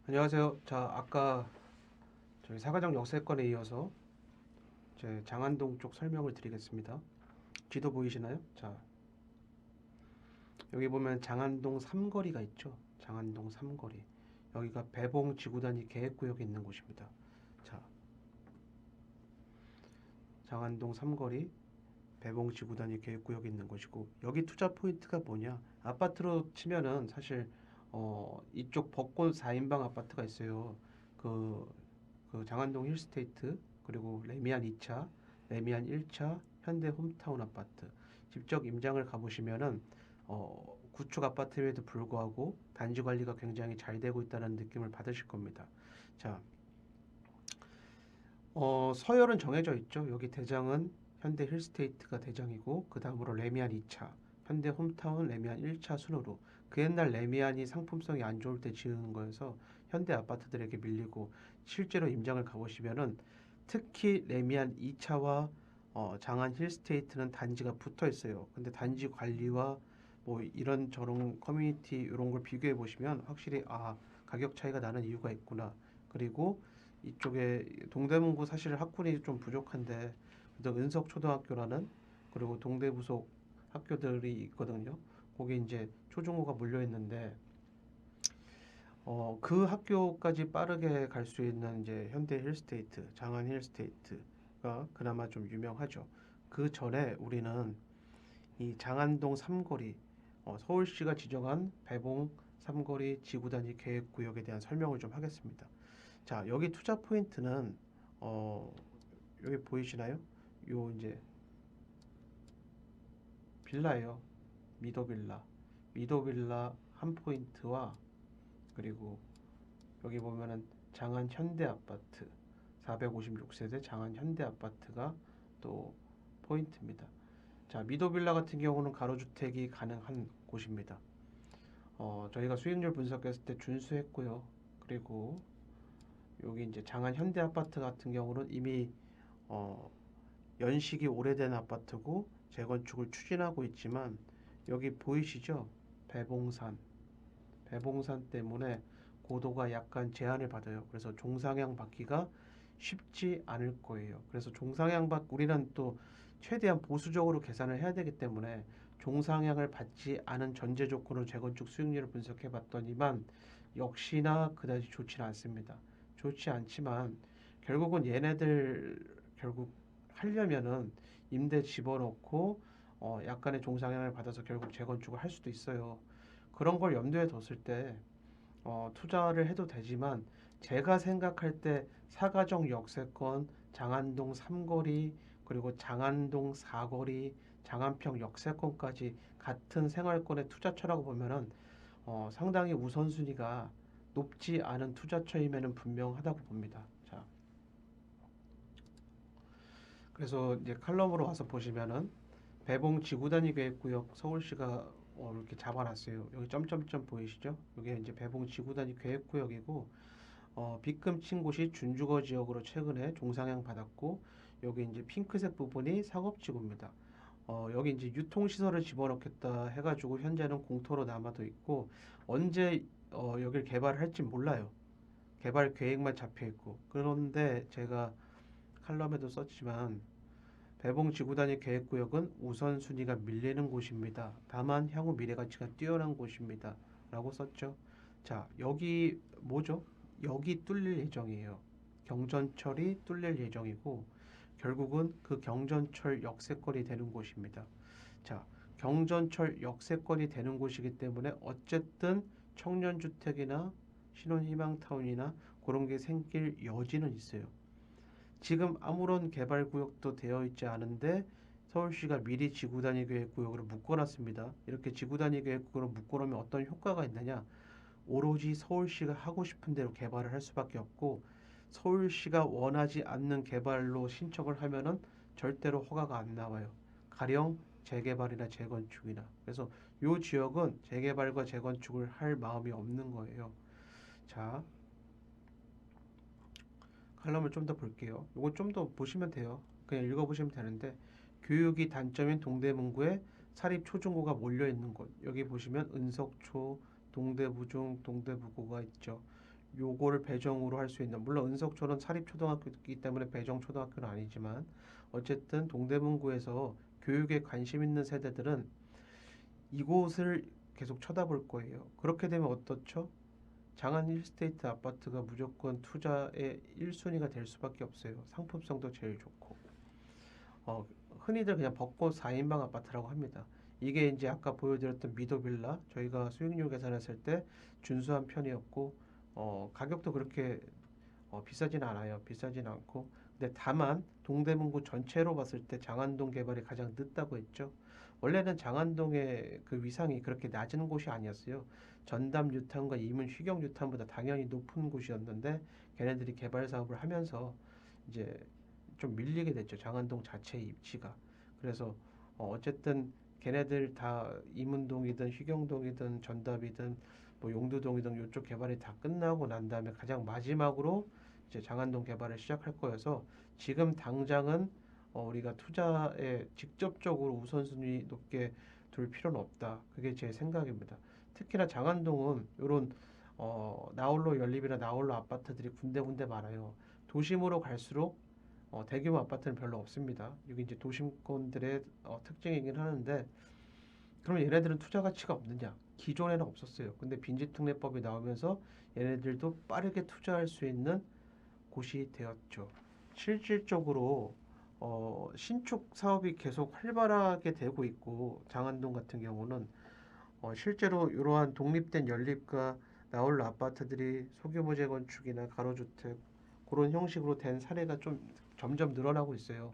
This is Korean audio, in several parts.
안녕하세요. 자, 아까 저희 사가정 역세권에 이어서 제 장안동 쪽 설명을 드리겠습니다. 지도 보이시나요? 자, 여기 보면 장안동 삼거리가 있죠. 장안동 삼거리. 여기가 배봉 지구단위 계획구역에 있는 곳입니다. 자, 장안동 삼거리 배봉 지구단위 계획구역에 있는 곳이고, 여기 투자 포인트가 뭐냐? 아파트로 치면은 사실 이쪽 벚꽃 4인방 아파트가 있어요. 그 장안동 힐스테이트, 그리고 레미안 2차, 레미안 1차, 현대 홈타운 아파트. 직접 임장을 가보시면은 구축 아파트임에도 불구하고 단지 관리가 굉장히 잘 되고 있다는 느낌을 받으실 겁니다. 자, 서열은 정해져 있죠. 여기 대장은 현대 힐스테이트가 대장이고, 그 다음으로 레미안 2차, 현대 홈타운 레미안 1차 순으로. 그 옛날 레미안이 상품성이 안 좋을 때 지은 거여서 현대 아파트들에게 밀리고, 실제로 임장을 가보시면은 특히 레미안 2차와 장안 힐스테이트는 단지가 붙어 있어요. 근데 단지 관리와 뭐 이런 저런 커뮤니티 이런 걸 비교해 보시면 확실히 가격 차이가 나는 이유가 있구나. 그리고 이쪽에 동대문구 사실 학군이 좀 부족한데, 그래도 은석초등학교라는, 그리고 동대부속 학교들이 있거든요. 거기 이제 초중고가 몰려 있는데, 그 학교까지 빠르게 갈 수 있는 이제 현대 힐스테이트, 장안 힐스테이트가 그나마 좀 유명하죠. 그 전에 우리는 이 장안동 삼거리, 서울시가 지정한 배봉 삼거리 지구단위 계획구역에 대한 설명을 좀 하겠습니다. 자, 여기 투자 포인트는 어, 여기 보이시나요? 요 이제 빌라예요. 미도빌라. 미도빌라 한 포인트와, 그리고 여기 보면은 장안 현대 아파트 456세대 장안 현대 아파트가 또 포인트입니다. 자, 미도빌라 같은 경우는 가로주택이 가능한 곳입니다. 저희가 수익률 분석했을 때 준수했고요. 그리고 여기 이제 장안 현대 아파트 같은 경우는 이미 어, 연식이 오래된 아파트고 재건축을 추진하고 있지만, 여기 보이시죠? 배봉산. 배봉산 때문에 고도가 약간 제한을 받아요. 그래서 종상향 받기가 쉽지 않을 거예요. 그래서 우리는 또 최대한 보수적으로 계산을 해야 되기 때문에 종상향을 받지 않은 전제 조건으로 재건축 수익률을 분석해 봤더니만 역시나 그다지 좋지는 않습니다. 좋지 않지만 결국은 얘네들 결국 하려면은 임대 집어넣고 약간의 종상향을 받아서 결국 재건축을 할 수도 있어요. 그런 걸 염두에 뒀을 때 투자를 해도 되지만, 제가 생각할 때 사가정 역세권, 장안동 3거리, 그리고 장안동 4거리, 장안평 역세권까지 같은 생활권의 투자처라고 보면은 상당히 우선순위가 높지 않은 투자처임에는 분명하다고 봅니다. 자, 그래서 이제 칼럼으로 와서 보시면은 배봉 지구단위 계획구역 서울시가 이렇게 잡아놨어요. 여기 점점점 보이시죠? 이게 이제 배봉 지구단위 계획구역이고, 빗금 친 곳이 준주거 지역으로 최근에 종상향 받았고, 여기 이제 핑크색 부분이 상업지구입니다. 여기 이제 유통시설을 집어넣겠다 해가지고 현재는 공터로 남아도 있고, 언제 여기를 개발할지 몰라요. 개발 계획만 잡혀 있고. 그런데 제가 칼럼에도 썼지만 배봉 지구단위 계획구역은 우선순위가 밀리는 곳입니다. 다만 향후 미래가치가 뛰어난 곳입니다. 라고 썼죠. 자, 여기 뭐죠? 여기 뚫릴 예정이에요. 경전철이 뚫릴 예정이고, 결국은 그 경전철 역세권이 되는 곳입니다. 자, 경전철 역세권이 되는 곳이기 때문에 어쨌든 청년주택이나 신혼희망타운이나 그런 게 생길 여지는 있어요. 지금 아무런 개발 구역도 되어 있지 않은데 서울시가 미리 지구단위 계획구역으로 묶어놨습니다. 이렇게 지구단위 계획구역으로 묶어놓으면 어떤 효과가 있느냐? 오로지 서울시가 하고 싶은 대로 개발을 할 수밖에 없고, 서울시가 원하지 않는 개발로 신청을 하면은 절대로 허가가 안 나와요. 가령 재개발이나 재건축이나. 그래서 이 지역은 재개발과 재건축을 할 마음이 없는 거예요. 자, 칼럼을 좀 더 볼게요. 이거 좀 더 보시면 돼요. 그냥 읽어보시면 되는데, 교육이 단점인 동대문구에 사립 초중고가 몰려 있는 곳. 여기 보시면 은석초, 동대부중, 동대부고가 있죠. 요거를 배정으로 할 수 있는, 물론 은석초는 사립초등학교이기 때문에 배정초등학교는 아니지만 어쨌든 동대문구에서 교육에 관심 있는 세대들은 이곳을 계속 쳐다볼 거예요. 그렇게 되면 어떻죠? 장안 힐스테이트 아파트가 무조건 투자의 1순위가 될 수밖에 없어요. 상품성도 제일 좋고. 어, 흔히들 그냥 벚꽃 4인방 아파트라고 합니다. 이게 이제 아까 보여드렸던 미도빌라, 저희가 수익률 계산했을 때 준수한 편이었고, 가격도 그렇게 비싸진 않아요. 비싸진 않고. 근데 다만 동대문구 전체로 봤을 때 장안동 개발이 가장 늦다고 했죠. 원래는 장안동의 그 위상이 그렇게 낮은 곳이 아니었어요. 전담 뉴타운과 이문 휴경 뉴타운보다 당연히 높은 곳이었는데 걔네들이 개발 사업을 하면서 이제 좀 밀리게 됐죠. 장안동 자체의 입지가. 그래서 어쨌든 걔네들 다 이문동이든 휴경동이든 전답이든 뭐 용두동이든 이쪽 개발이 다 끝나고 난 다음에 가장 마지막으로 이제 장안동 개발을 시작할 거여서 지금 당장은 우리가 투자에 직접적으로 우선순위 높게 둘 필요는 없다. 그게 제 생각입니다. 특히나 장안동은 이런 나홀로 연립이나 나홀로 아파트들이 군데군데 많아요. 도심으로 갈수록 대규모 아파트는 별로 없습니다. 이게 이제 도심권들의 특징이긴 하는데 그럼 얘네들은 투자 가치가 없느냐? 기존에는 없었어요. 근데 빈집특례법이 나오면서 얘네들도 빠르게 투자할 수 있는 곳이 되었죠. 실질적으로 신축 사업이 계속 활발하게 되고 있고 장안동 같은 경우는 실제로 이러한 독립된 연립과 나홀로 아파트들이 소규모 재건축이나 가로주택 그런 형식으로 된 사례가 좀 점점 늘어나고 있어요.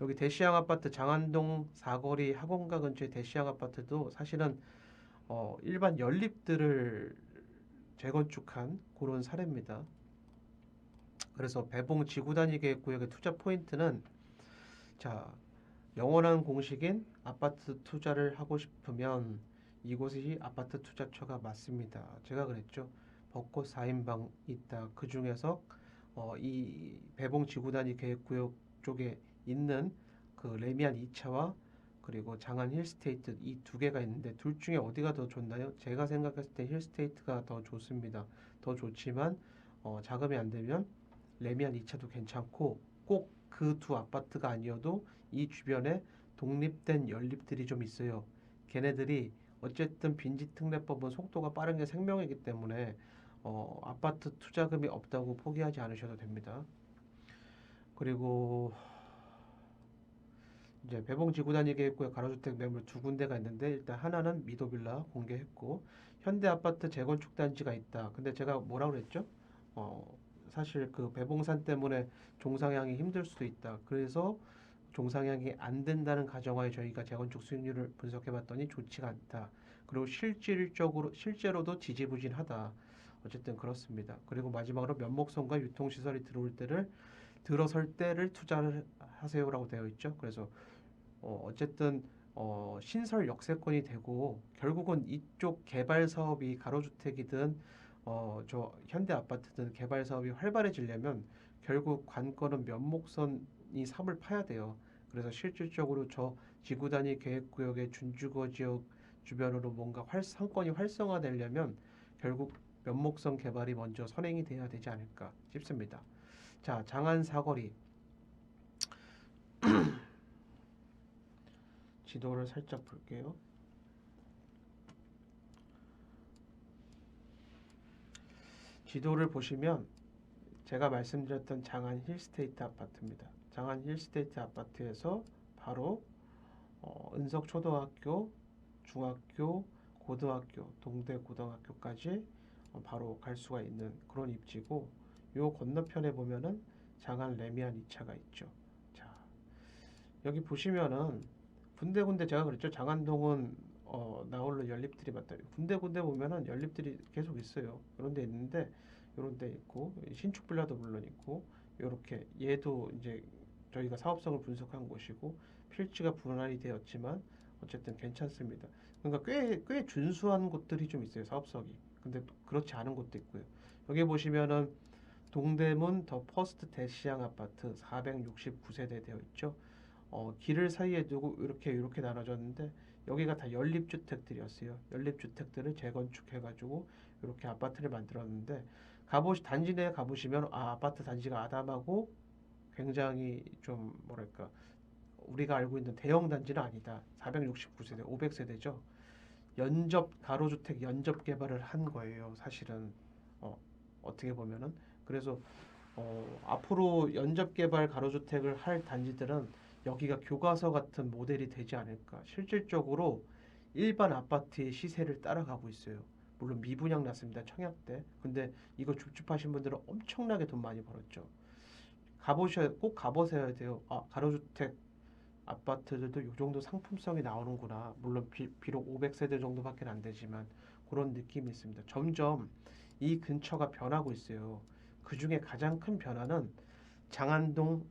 여기 대시양 아파트 장안동 사거리 학원가 근처의 대시양 아파트도 사실은 일반 연립들을 재건축한 그런 사례입니다. 그래서 배봉 지구 단위 계획 구역의 투자 포인트는 자 영원한 공식인 아파트 투자를 하고 싶으면 이곳이 아파트 투자처가 맞습니다. 제가 그랬죠. 벚꽃 4인방 있다. 그 중에서 이 배봉 지구 단위 계획 구역 쪽에 있는 그 레미안 2차와 그리고 장안 힐스테이트 이 두 개가 있는데 둘 중에 어디가 더 좋나요? 제가 생각했을 때 힐스테이트가 더 좋습니다. 더 좋지만 자금이 안 되면 레미안 2차도 괜찮고 꼭 그 두 아파트가 아니어도 이 주변에 독립된 연립들이 좀 있어요. 걔네들이 어쨌든 빈집특례법은 속도가 빠른 게 생명이기 때문에 아파트 투자금이 없다고 포기하지 않으셔도 됩니다. 그리고 이제 배봉 지구 단위 계획구역 가로주택 매물 두 군데가 있는데 일단 하나는 미도빌라 공개했고 현대 아파트 재건축 단지가 있다. 근데 제가 뭐라 그랬죠? 사실 그 배봉산 때문에 종상향이 힘들 수도 있다. 그래서 종상향이 안 된다는 가정하에 저희가 재건축 수익률을 분석해봤더니 좋지가 않다. 그리고 실제로도 지지부진하다. 어쨌든 그렇습니다. 그리고 마지막으로 면목선과 유통시설이 들어설 때를 투자를 하세요라고 되어 있죠. 그래서 어쨌든 신설 역세권이 되고 결국은 이쪽 개발 사업이 가로주택이든 저 현대 아파트든 개발 사업이 활발해지려면 결국 관건은 면목선이 삽을 파야 돼요. 그래서 실질적으로 저 지구 단위 계획구역의 준주거 지역 주변으로 뭔가 상권이 활성화되려면 결국 면목선 개발이 먼저 선행이 돼야 되지 않을까 싶습니다. 자, 장안 사거리 지도를 살짝 볼게요. 지도를 보시면 제가 말씀드렸던 장안 힐스테이트 아파트입니다. 장안 힐스테이트 아파트에서 바로 은석초등학교, 중학교, 고등학교, 동대고등학교까지 바로 갈 수가 있는 그런 입지고 요 건너편에 보면은 장안 레미안 2차가 있죠. 자, 여기 보시면은 군데군데 제가 그랬죠. 장안동은 나홀로 연립들이 많다. 군데군데 보면은 연립들이 계속 있어요. 그런 데 있는데 이런 데 있고 신축 빌라도 물론 있고 요렇게 얘도 이제 저희가 사업성을 분석한 곳이고 필지가 분할이 되었지만 어쨌든 괜찮습니다. 그러니까 꽤 준수한 곳들이 좀 있어요. 사업성이. 근데 또 그렇지 않은 곳도 있고요. 여기 보시면은 동대문 더 퍼스트 대시양 아파트 469세대 되어 있죠. 길을 사이에 두고 이렇게 나눠졌는데 여기가 다 연립주택들이었어요. 연립주택들을 재건축해가지고 이렇게 아파트를 만들었는데 단지 내에 가보시면 아파트 단지가 아담하고 굉장히 좀 뭐랄까 우리가 알고 있는 대형 단지는 아니다. 469세대, 500세대죠. 가로주택 연접 개발을 한 거예요. 사실은 어떻게 보면은 그래서 앞으로 연접 개발 가로주택을 할 단지들은 여기가 교과서 같은 모델이 되지 않을까. 실질적으로 일반 아파트의 시세를 따라가고 있어요. 물론 미분양 났습니다. 청약 때. 근데 이거 줍줍하신 분들은 엄청나게 돈 많이 벌었죠. 꼭 가보셔야 돼요. 가로주택 아파트들도 이 정도 상품성이 나오는구나. 물론 비록 500세대 정도밖에 안 되지만 그런 느낌이 있습니다. 점점 이 근처가 변하고 있어요. 그 중에 가장 큰 변화는 장안동,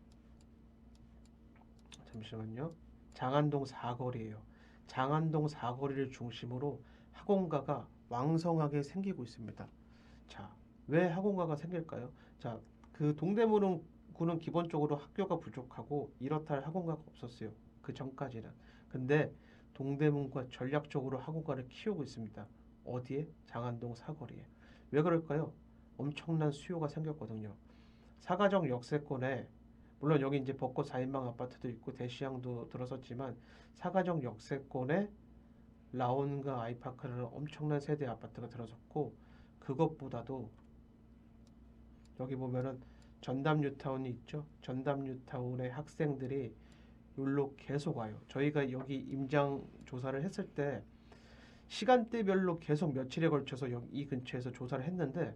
잠시만요. 장안동 사거리예요. 장안동 사거리를 중심으로 학원가가 왕성하게 생기고 있습니다. 자, 왜 학원가가 생길까요? 자, 그 동대문은 구는 기본적으로 학교가 부족하고 이렇다 할 학원가가 없었어요. 그 전까지는. 근데 동대문과 전략적으로 학원가를 키우고 있습니다. 어디에? 장안동 사거리에. 왜 그럴까요? 엄청난 수요가 생겼거든요. 사가정 역세권에 물론 여기 이제 벚꽃 4인방 아파트도 있고 대시양도 들어섰지만 사가정 역세권에 라온과 아이파크라는 엄청난 세대 아파트가 들어섰고 그것보다도 여기 보면은 전담 뉴타운이 있죠. 전담 뉴타운의 학생들이 여기로 계속 와요. 저희가 여기 임장 조사를 했을 때 시간대별로 계속 며칠에 걸쳐서 여기 이 근처에서 조사를 했는데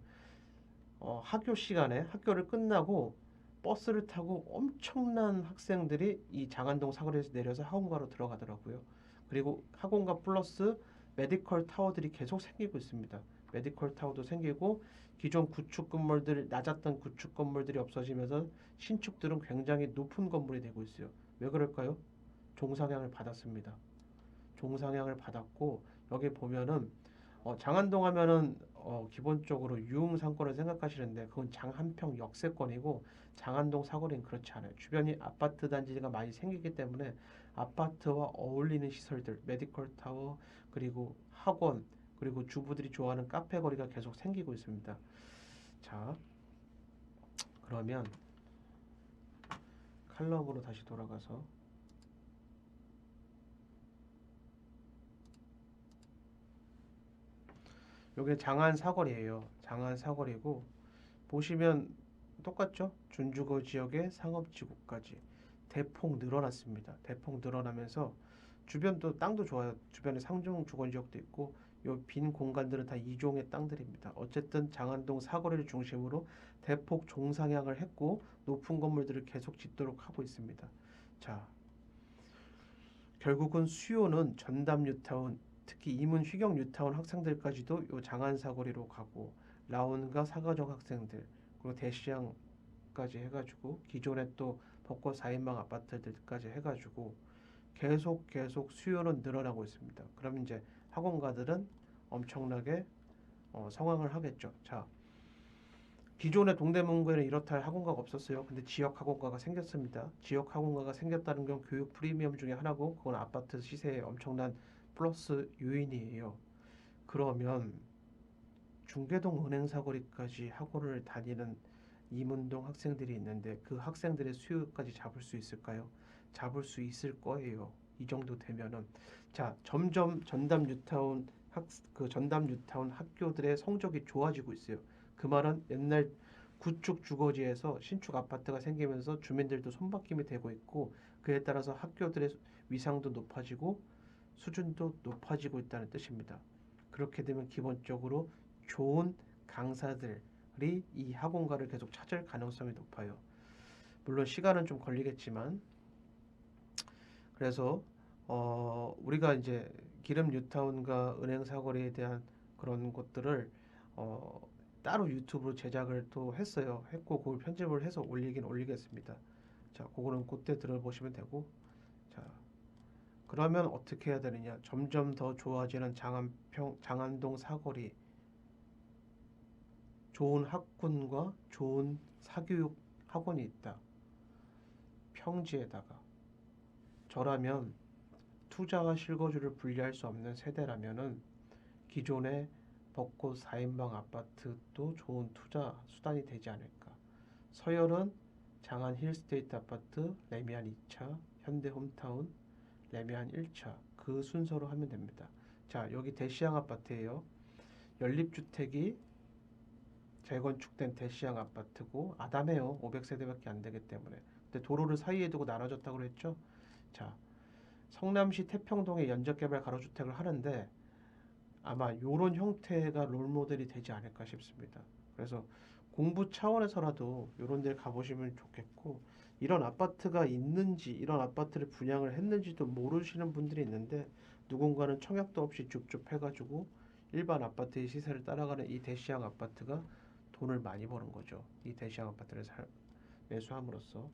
학교 시간에 학교를 끝나고 버스를 타고 엄청난 학생들이 이 장안동 사거리에서 내려서 학원가로 들어가더라고요. 그리고 학원가 플러스 메디컬 타워들이 계속 생기고 있습니다. 메디컬 타워도 생기고 기존 구축 건물들 낮았던 구축 건물들이 없어지면서 신축들은 굉장히 높은 건물이 되고 있어요. 왜 그럴까요? 종상향을 받았습니다. 종상향을 받았고 여기 보면은 장안동 하면은 기본적으로 유흥 상권을 생각하시는데 그건 장한평 역세권이고 장안동 사거리는 그렇지 않아요. 주변이 아파트 단지가 많이 생기기 때문에 아파트와 어울리는 시설들, 메디컬 타워, 그리고 학원, 그리고 주부들이 좋아하는 카페 거리가 계속 생기고 있습니다. 자, 그러면 칼럼으로 다시 돌아가서 요게 장안 사거리예요. 장안 사거리고 보시면 똑같죠? 준주거 지역의 상업지구까지 대폭 늘어났습니다. 대폭 늘어나면서 주변도 땅도 좋아요. 주변에 상중 주거지역도 있고 요 빈 공간들은 다 이종의 땅들입니다. 어쨌든 장안동 사거리를 중심으로 대폭 종상향을 했고 높은 건물들을 계속 짓도록 하고 있습니다. 자, 결국은 수요는 전담 뉴타운, 특히 이문 휘경 뉴타운 학생들까지도 요 장안 사거리로 가고 라온과 사가정 학생들 그리고 대시양까지 해가지고 기존에 또 벚꽃 4인방 아파트들까지 해가지고 계속 수요는 늘어나고 있습니다. 그럼 이제 학원가들은 엄청나게 성황을 하겠죠. 자, 기존의 동대문구에는 이렇다 할 학원가가 없었어요. 근데 지역 학원가가 생겼습니다. 지역 학원가가 생겼다는 건 교육 프리미엄 중에 하나고 그건 아파트 시세의 엄청난 플러스 요인이에요. 그러면 중계동 은행 사거리까지 학원을 다니는 이문동 학생들이 있는데 그 학생들의 수요까지 잡을 수 있을까요? 잡을 수 있을 거예요. 이 정도 되면은 자 점점 전담 뉴타운 학교들의 성적이 좋아지고 있어요. 그 말은 옛날 구축 주거지에서 신축 아파트가 생기면서 주민들도 손바뀜이 되고 있고 그에 따라서 학교들의 위상도 높아지고 수준도 높아지고 있다는 뜻입니다. 그렇게 되면 기본적으로 좋은 강사들이 이 학원가를 계속 찾을 가능성이 높아요. 물론 시간은 좀 걸리겠지만 그래서 우리가 이제 기름 뉴타운과 은행 사거리에 대한 그런 것들을 어, 따로 유튜브로 제작을 또 했고 그걸 편집을 해서 올리겠습니다. 자, 그거는 그때 들어보시면 되고 자, 그러면 어떻게 해야 되느냐? 점점 더 좋아지는 장안동 사거리 좋은 학군과 좋은 사교육 학원이 있다. 평지에다가 저라면 투자와 실거주를 분리할 수 없는 세대라면은 기존의 벚꽃 4인방 아파트도 좋은 투자 수단이 되지 않을까. 서열은 장안 힐스테이트 아파트, 레미안 2차, 현대 홈타운, 레미안 1차 그 순서로 하면 됩니다. 자, 여기 대시양 아파트예요. 연립주택이 재건축된 대시양 아파트고 아담해요. 500세대밖에 안 되기 때문에. 근데 도로를 사이에 두고 나눠졌다고 그랬죠. 자, 성남시 태평동에 연적개발 가로주택을 하는데 아마 이런 형태가 롤모델이 되지 않을까 싶습니다. 그래서 공부 차원에서라도 이런 데 가보시면 좋겠고, 이런 아파트가 있는지, 이런 아파트를 분양을 했는지도 모르시는 분들이 있는데, 누군가는 청약도 없이 줍줍 해가지고 일반 아파트의 시세를 따라가는 이 대시양 아파트가 돈을 많이 버는 거죠. 이 대시양 아파트를 매수함으로써.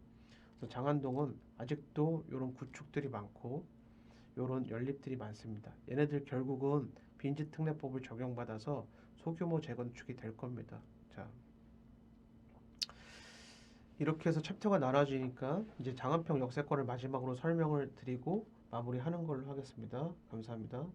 그래서 장안동은 아직도 이런 구축들이 많고 이런 연립들이 많습니다. 얘네들 결국은 빈지특례법을 적용받아서 소규모 재건축이 될 겁니다. 자, 이렇게 해서 챕터가 나눠지니까 이제 장안평 역세권을 마지막으로 설명을 드리고 마무리하는 걸로 하겠습니다. 감사합니다.